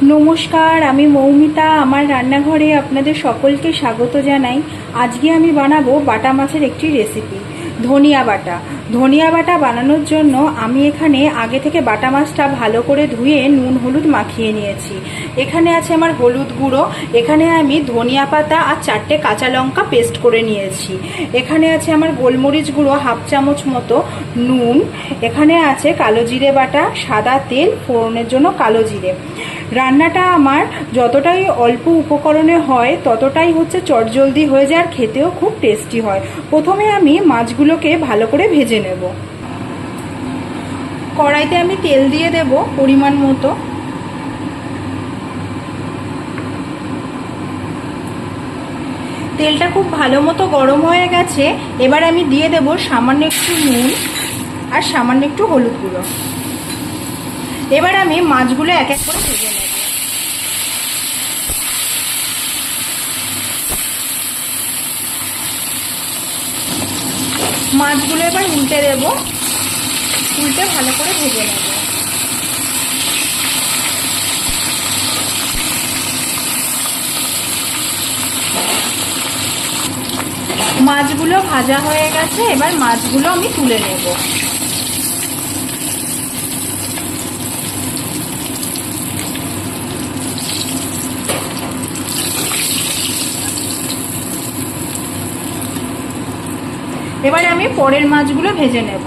নমস্কার, আমি মৌমিতা। আমার রান্নাঘরে আপনাদের সকলকে স্বাগত জানাই। আজকে আমি বানাবো বাটা মাছের একটি রেসিপি, ধনিয়া বাটা। ধনিয়া বাটা বানানোর জন্য আমি এখানে আগে থেকে বাটা মাছটা ভালো করে ধুয়ে নুন হলুদ মাখিয়ে নিয়েছি। এখানে আছে আমার হলুদ গুঁড়ো, এখানে আমি ধনিয়া পাতা আর 4টে কাঁচা লঙ্কা পেস্ট করে নিয়েছি। এখানে আছে আমার গোলমরিচ গুঁড়ো হাফ চামচ মতো, নুন, এখানে আছে কালো জিরে বাটা, সাদা তেল, ফোড়নের জন্য কালো জিরে। রান্নাটা আমার যতটাই অল্প উপকরণে হয় ততটাই চটজলদি হয়ে যায় আর খেতেও খুব টেস্টি হয়। প্রথমে আমি মাছগুলোকে ভালো করে ভেজে নেব। কড়াইতে আমি তেল দিয়ে দেব পরিমাণ মতো। তেলটা খুব ভালো মতো গরম হয়ে গেছে। এবার আমি দিয়ে দেব সামান্য একটু নুন আর সামান্য একটু হলুদ গুঁড়ো। এবার আমি মাছগুলো এক এক করে ভেজে নেব। মাছগুলো এবার উল্টে দেব, উল্টে ভালো করে ভেজে নেব। মাছগুলো ভাজা হয়ে গেছে, এবার মাছগুলো আমি তুলে নেব। এবারে আমি পরের মাছগুলো ভেজে নেব।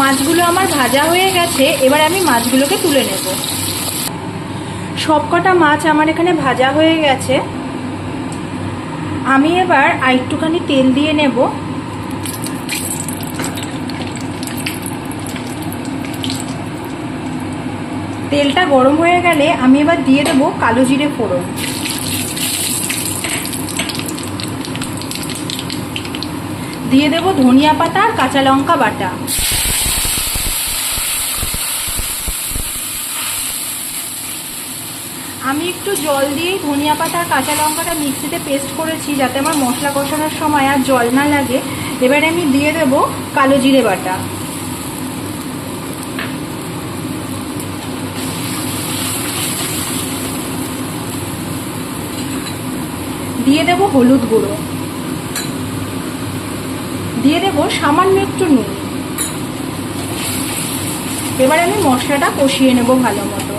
মাছগুলো আমার ভাজা হয়ে গেছে, এবার আমি মাছগুলোকে তুলে নেব। সবকটা মাছ আমার এখানে ভাজা হয়ে গেছে। আমি এবার আরেকটুখানি তেল দিয়ে নেব। তেলটা গরম হয়ে গেলে আমি এবার দিয়ে দেব কালো জিরে ফোড়ন। দিয়ে দেব ধনিয়া পাতা আর কাঁচা লঙ্কা বাটা। আমি একটু জল দিয়েই ধনিয়া পাতা আর কাঁচা লঙ্কাটা মিক্সিতে পেস্ট করেছি যাতে আমার মশলা কষানোর সময় আর জল না লাগে। এবারে আমি দিয়ে দেব কালো জিরে বাটা। দিয়ে দেব হলুদ গুঁড়ো, দিয়ে দেব সামান্য একটু নুন। এবার আমি মশলাটা কষিয়ে নেব ভালো মতো।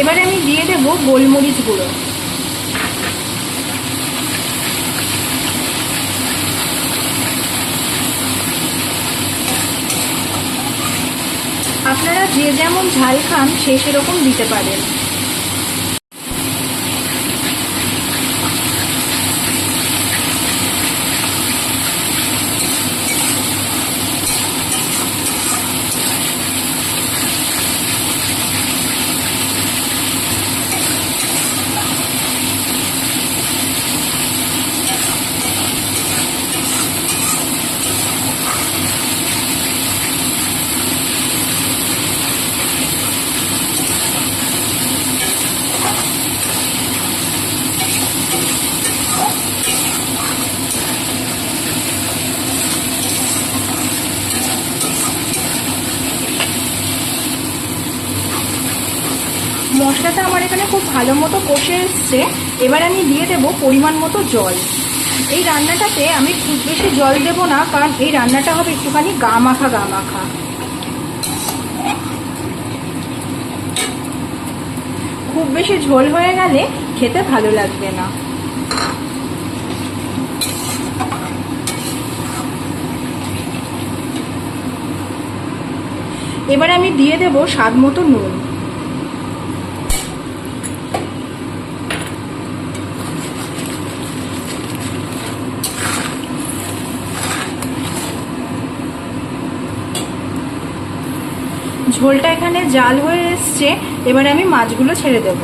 এবারে আমি দিয়ে দেব গোলমরিচ গুঁড়ো। আপনারা যে যেমন ঝাল খান সে সেরকম দিতে পারেন। মশলাটা আমার এখানে খুব ভালো মতো কষে এসছে। এবার আমি দিয়ে দেব পরিমাণ মতো জল। এই রান্নাটাতে আমি খুব বেশি জল দেব না, কারণ এই রান্নাটা হবে একটুখানি গা মাখা গা মাখা। খুব বেশি ঝোল হয়ে গেলে খেতে ভালো লাগবে না। এবার আমি দিয়ে দেব স্বাদ মতো নুন। ঝোলটা এখানে জাল হয়ে এসছে, এবারে আমি মাছগুলো ছেড়ে দেব।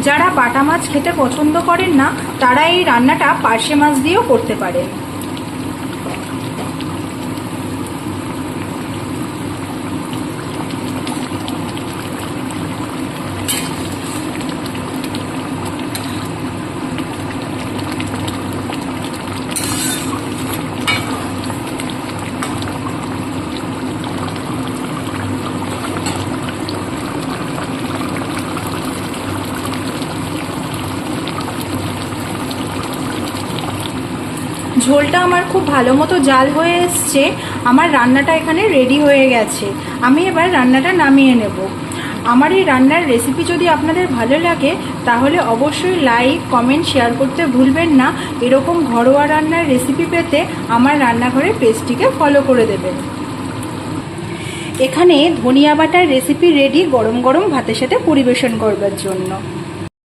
যারা বাটা মাছ খেতে পছন্দ করেন না তারা এই রান্নাটা পার্শে মাছ দিয়েও করতে পারেন। ঝোলটা আমার খুব ভালো মতো জাল হয়ে এসছে, আমার রান্নাটা এখানে রেডি হয়ে গেছে। আমি এবার রান্নাটা নামিয়ে নেব। আমার এই রান্নার রেসিপি যদি আপনাদের ভালো লাগে তাহলে অবশ্যই লাইক, কমেন্ট, শেয়ার করতে ভুলবেন না। এরকম ঘরোয়া রান্নার রেসিপি পেতে আমার রান্নাঘরের পেজটিকে ফলো করে দেবেন। এখানে ধনিয়া বাটার রেসিপি রেডি গরম গরম ভাতের সাথে পরিবেশন করবার জন্য।